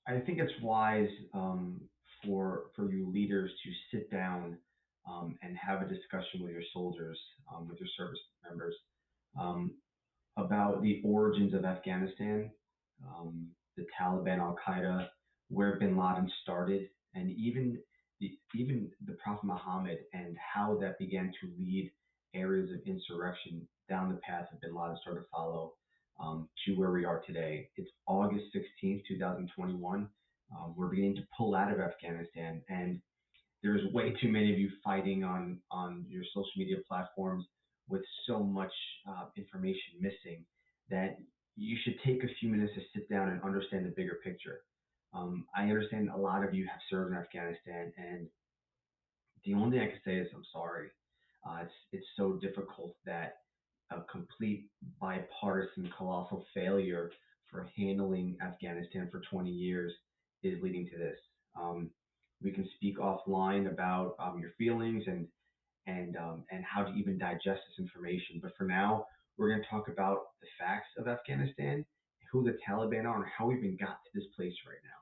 I think it's wise for you leaders to sit down and have a discussion with your soldiers, with your service members, um, about the origins of Afghanistan, the Taliban, Al Qaeda, where Bin Laden started, and even the Prophet Muhammad and how that began to lead areas of insurrection down the path that Bin Laden started to follow to where we are today. It's August 16th, 2021. We're beginning to pull out of Afghanistan, and there's way too many of you fighting on your social media platforms with so much information missing that you should take a few minutes to sit down and understand the bigger picture. I understand a lot of you have served in Afghanistan, and the only thing I can say is I'm sorry. It's so difficult that a complete bipartisan colossal failure for handling Afghanistan for 20 years is leading to this. Um, we can speak offline about your feelings and how to even digest this information. But for now, we're going to talk about the facts of Afghanistan, who the Taliban are, and how we even got to this place right now.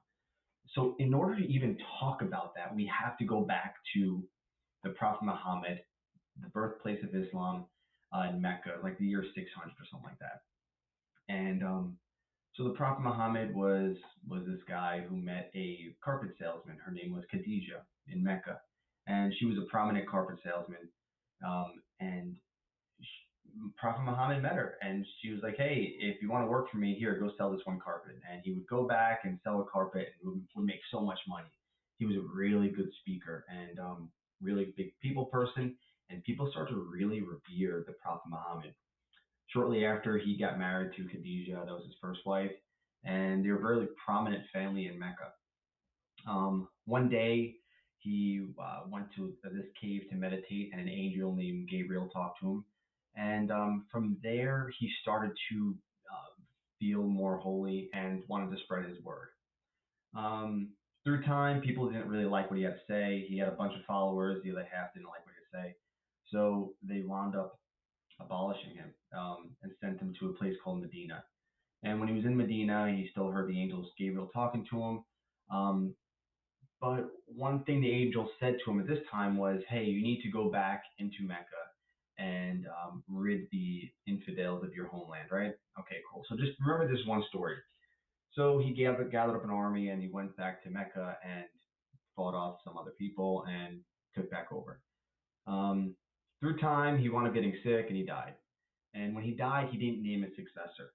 So, in order to even talk about that, we have to go back to the Prophet Muhammad, the birthplace of Islam in Mecca, like the year 600 or something like that. And so the Prophet Muhammad was this guy who met a carpet salesman. Her name was Khadija in Mecca, and she was a prominent carpet salesman. And Prophet Muhammad met her, and she was like, "Hey, if you want to work for me, here, go sell this one carpet." And he would go back and sell a carpet and would make so much money. He was a really good speaker and really big people person, and people started to really revere the Prophet Muhammad. Shortly after, he got married to Khadija, that was his first wife, and they were a very prominent family in Mecca. One day, he went to this cave to meditate, and an angel named Gabriel talked to him. And from there, he started to feel more holy and wanted to spread his word. Um, Through time, people didn't really like what he had to say. He had a bunch of followers. The other half didn't like what he had to say. So they wound up abolishing him and sent him to a place called Medina. And when he was in Medina, he still heard the angels Gabriel talking to him. Um, but one thing the angel said to him at this time was, "Hey, you need to go back into Mecca and rid the infidels of your homeland," right? Okay, cool. So just remember this one story. So he gathered up an army and he went back to Mecca and fought off some other people and took back over. Um, Through time, he wound up getting sick and he died. And when he died, he didn't name his successor.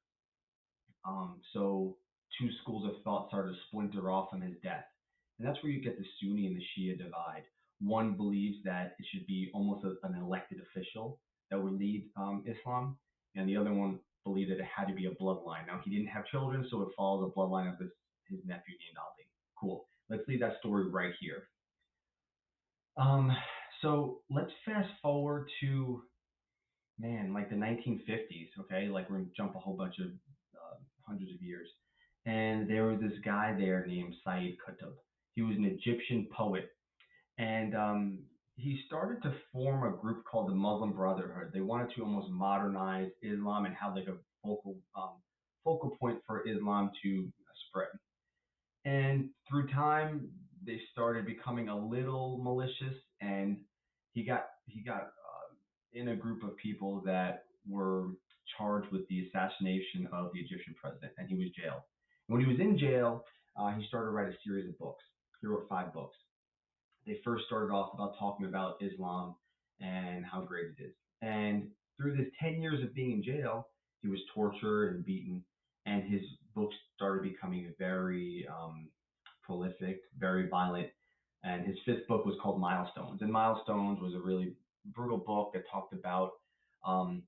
So two schools of thought started to splinter off from his death. And that's where you get the Sunni and the Shia divide. One believes that it should be almost an elected official that would lead Islam, and the other one believed that it had to be a bloodline. Now, he didn't have children, so it follows the bloodline of his nephew named Ali. Cool. Let's leave that story right here. Um, so let's fast forward to, man, like the 1950s, okay? Like we're gonna jump a whole bunch of hundreds of years. And there was this guy there named Sayyid Qutb. He was an Egyptian poet, and he started to form a group called the Muslim Brotherhood. They wanted to almost modernize Islam and have like a focal point for Islam to spread. And through time, they started becoming a little malicious, and he got in a group of people that were charged with the assassination of the Egyptian president, and he was jailed. When he was in jail, he started to write a series of books. He wrote 5 books. They first started off about talking about Islam and how great it is. And through this 10 years of being in jail, he was tortured and beaten, and his books started becoming very prolific, very violent. And his 5th book was called Milestones. And Milestones was a really brutal book that talked about um,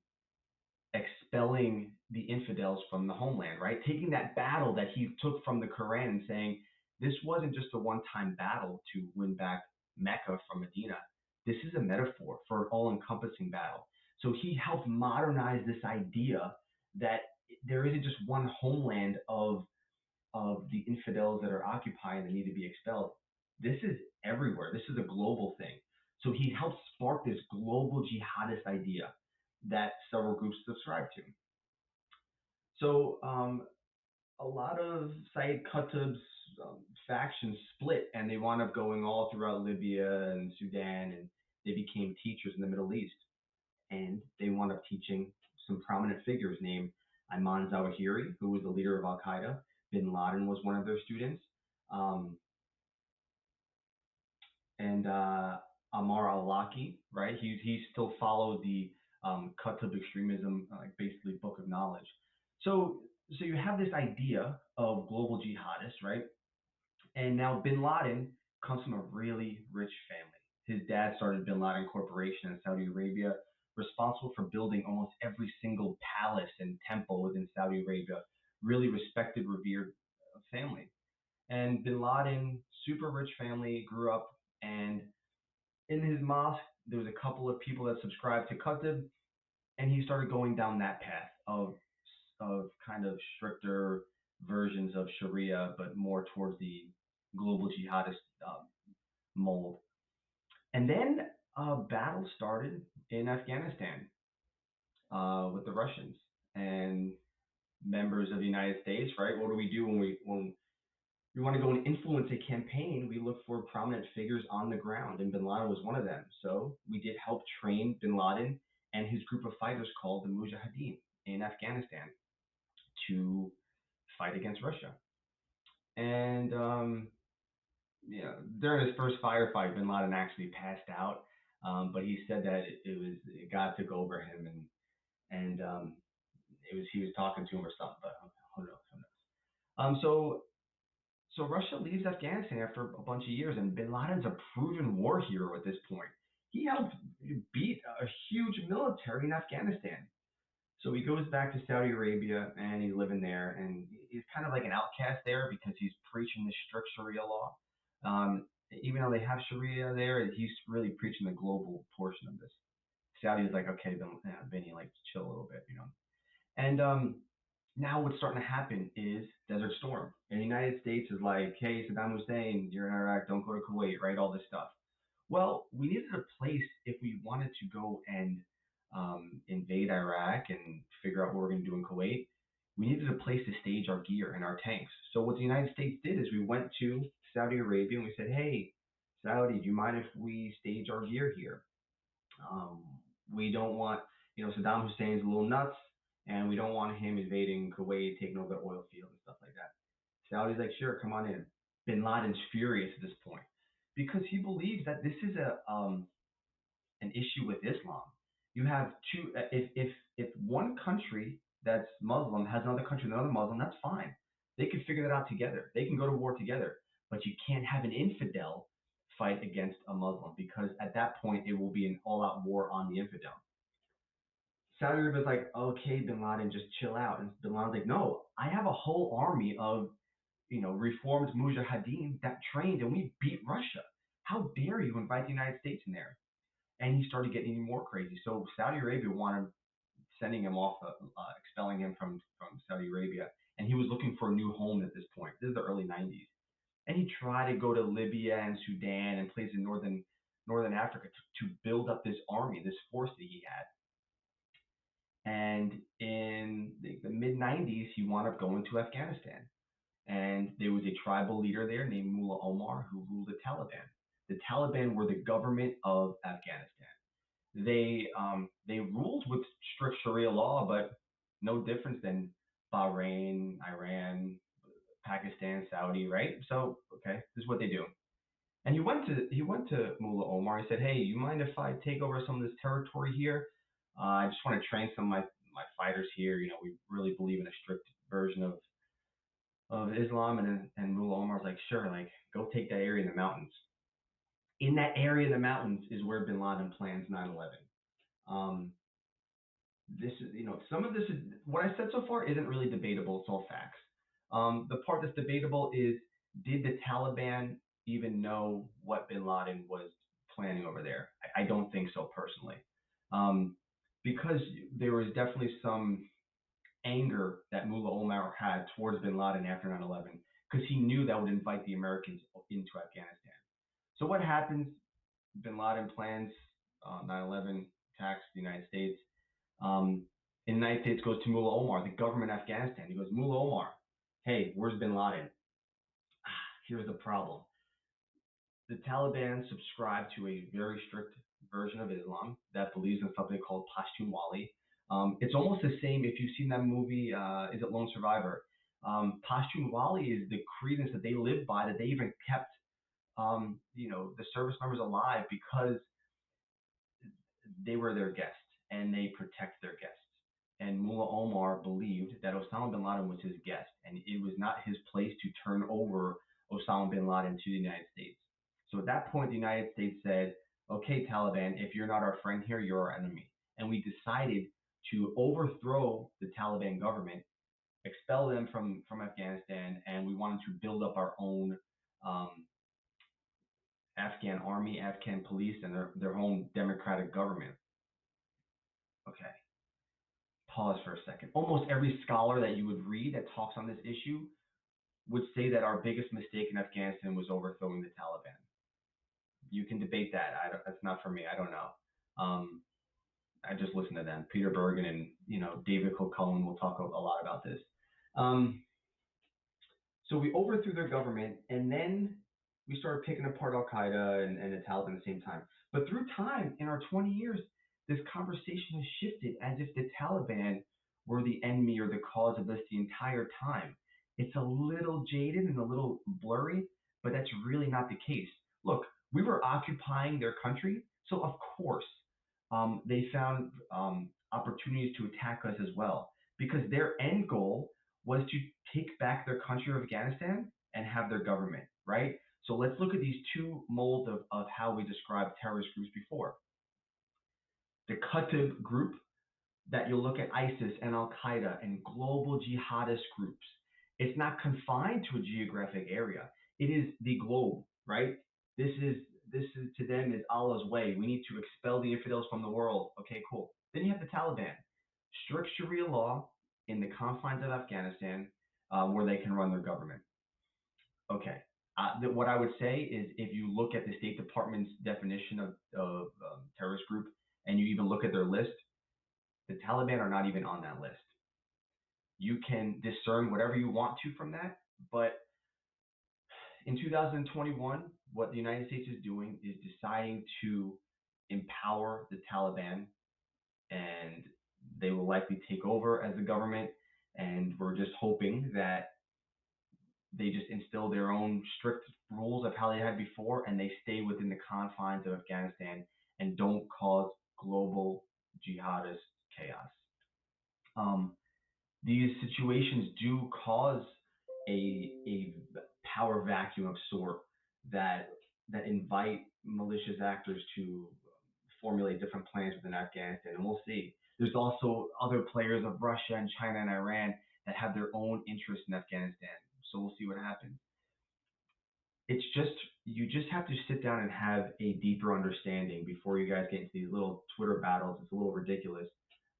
expelling the infidels from the homeland, right? Taking that battle that he took from the Quran and saying, this wasn't just a one time battle to win back Mecca from Medina. This is a metaphor for an all encompassing battle. So he helped modernize this idea that there isn't just one homeland of the infidels that are occupying that need to be expelled. This is everywhere. This is a global thing. So he helped spark this global jihadist idea that several groups subscribe to. So a lot of Sayyid Qutb's factions split, and they wound up going all throughout Libya and Sudan, and they became teachers in the Middle East, and they wound up teaching some prominent figures named Ayman Zawahiri, who was the leader of Al Qaeda. Bin Laden was one of their students, um, and Ammar al-Awlaki, right? He still followed the Qutb extremism, like basically book of knowledge. So so you have this idea of global jihadists, right? And now Bin Laden comes from a really rich family. His dad started Bin Laden Corporation in Saudi Arabia, responsible for building almost every single palace and temple within Saudi Arabia. Really respected, revered family. And Bin Laden, super rich family, grew up, and in his mosque there was a couple of people that subscribed to Qutb, and he started going down that path of kind of stricter versions of Sharia, but more towards the global jihadist mold. And then a battle started in Afghanistan with the Russians and members of the United States. Right? What do we do when we want to go and influence a campaign? We look for prominent figures on the ground, and Bin Laden was one of them. So we did help train Bin Laden and his group of fighters called the Mujahideen in Afghanistan to fight against Russia. And during his first firefight, Bin Laden actually passed out, but he said that God took over him, and it was he was talking to him or something. But who knows? Who knows? So Russia leaves Afghanistan after a bunch of years, and Bin Laden's a proven war hero at this point. He helped beat a huge military in Afghanistan. So he goes back to Saudi Arabia and he's living there, and he's kind of like an outcast there because he's preaching the strict Sharia law. Even though they have Sharia there, he's really preaching the global portion of this. Saudi is like, okay, then Vinny, like chill a little bit. And now what's starting to happen is Desert Storm, and the United States is like, hey, Saddam Hussein, you're in Iraq, don't go to Kuwait, right? All this stuff. Well, we needed a place if we wanted to go and invade Iraq and figure out what we're going to do in Kuwait. We needed a place to stage our gear and our tanks. So what the United States did is we went to Saudi Arabia and we said, hey, Saudi, do you mind if we stage our gear here? Um, we don't want, Saddam Hussein's a little nuts, and we don't want him invading Kuwait, taking over the oil field and stuff like that. Saudi's like, sure, come on in. Bin Laden's furious at this point because he believes that this is an issue with Islam. You have two. If one country that's Muslim has another country that's another Muslim, that's fine. They can figure that out together. They can go to war together. But you can't have an infidel fight against a Muslim because at that point it will be an all-out war on the infidel. Saudi Arabia's like, okay, Bin Laden, just chill out. And Bin Laden's like, no, I have a whole army of reformed mujahideen that trained and we beat Russia. How dare you invite the United States in there? And he started getting even more crazy. So Saudi Arabia wanted sending him off, expelling him from Saudi Arabia, and he was looking for a new home at this point. This is the early '90s, and he tried to go to Libya and Sudan and places in northern Africa to build up this army, this force that he had. And in the mid '90s, he wound up going to Afghanistan, and there was a tribal leader there named Mullah Omar who ruled the Taliban. The Taliban were the government of Afghanistan. They ruled with strict Sharia law, but no difference than Bahrain, Iran, Pakistan, Saudi, right? So okay, this is what they do. And he went to Mullah Omar. He said, "Hey, you mind if I take over some of this territory here? I just want to train some of my fighters here. We really believe in a strict version of Islam." And Mullah Omar's like, "Sure, like go take that area in the mountains." In that area in the mountains is where Bin Laden plans 9/11. Um, this is, some of this is what I said so far isn't really debatable. It's all facts. The part that's debatable is, did the Taliban even know what Bin Laden was planning over there? I don't think so personally, um, because there was definitely some anger that Mullah Omar had towards Bin Laden after 9/11, because he knew that would invite the Americans into Afghanistan. So what happens? Bin Laden plans 9/11 attacks the United States. Um, and the United States goes to Mullah Omar, the government of Afghanistan. He goes, Mullah Omar, hey, where's Bin Laden? Here's the problem. The Taliban subscribe to a very strict version of Islam that believes in something called Pashtunwali. It's almost the same if you've seen that movie, is it Lone Survivor? Pashtunwali is the credence that they live by, that they even kept, the service members alive because they were their guests and they protect their guests. And Mullah Omar believed that Osama bin Laden was his guest, and it was not his place to turn over Osama bin Laden to the United States. So at that point, the United States said, okay, Taliban, if you're not our friend here, you're our enemy. And we decided to overthrow the Taliban government, expel them from Afghanistan, and we wanted to build up our own um, Afghan army, Afghan police, and their own democratic government. Okay, pause for a second. Almost every scholar that you would read that talks on this issue would say that our biggest mistake in Afghanistan was overthrowing the Taliban. You can debate that. That's not for me. I don't know. I just listen to them. Peter Bergen and David Kilcullen will talk a lot about this. Um, so we overthrew their government, and then we started picking apart Al Qaeda and the Taliban at the same time. But through time, in our 20 years, this conversation has shifted as if the Taliban were the enemy or the cause of this the entire time. It's a little jaded and a little blurry, but that's really not the case. Look, we were occupying their country, so of course they found opportunities to attack us as well, because their end goal was to take back their country of Afghanistan and have their government, right? So let's look at these two molds of how we described terrorist groups before. The Qutb group, that you'll look at ISIS and Al Qaeda and global jihadist groups. It's not confined to a geographic area. It is the globe, right? This is to them is Allah's way. We need to expel the infidels from the world. Okay, cool. Then you have the Taliban, strict Sharia law in the confines of Afghanistan, where they can run their government. Okay. What I would say is, if you look at the State Department's definition of terrorist group, and you even look at their list, the Taliban are not even on that list. You can discern whatever you want to from that, but in 2021, what the United States is doing is deciding to empower the Taliban, and they will likely take over as the government. And we're just hoping that they just instill their own strict rules of how they had before, and they stay within the confines of Afghanistan and don't cause global jihadist chaos. Um, these situations do cause a power vacuum of sort that invite malicious actors to formulate different plans within Afghanistan, and we'll see. There's also other players of Russia and China and Iran that have their own interests in Afghanistan. So we'll see what happens. It's just, you just have to sit down and have a deeper understanding before you guys get into these little Twitter battles. It's a little ridiculous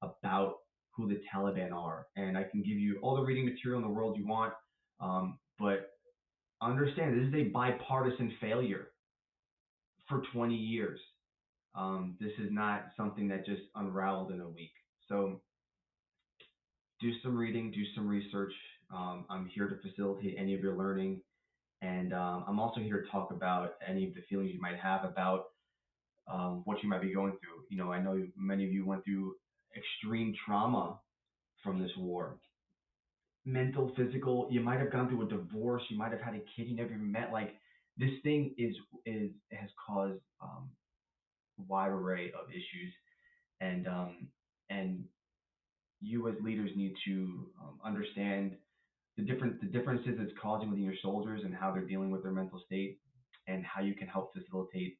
about who the Taliban are. And I can give you all the reading material in the world you want, but understand this is a bipartisan failure for 20 years. This is not something that just unraveled in a week. So do some reading, do some research. I'm here to facilitate any of your learning. And I'm also here to talk about any of the feelings you might have about what you might be going through. I know many of you went through extreme trauma from this war. Mental, physical. You might have gone through a divorce. You might have had a kid you never even met. Like, this thing has caused a wide array of issues, and you as leaders need to understand the differences it's causing within your soldiers and how they're dealing with their mental state, and how you can help facilitate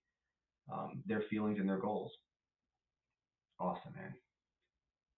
their feelings and their goals. Awesome, man.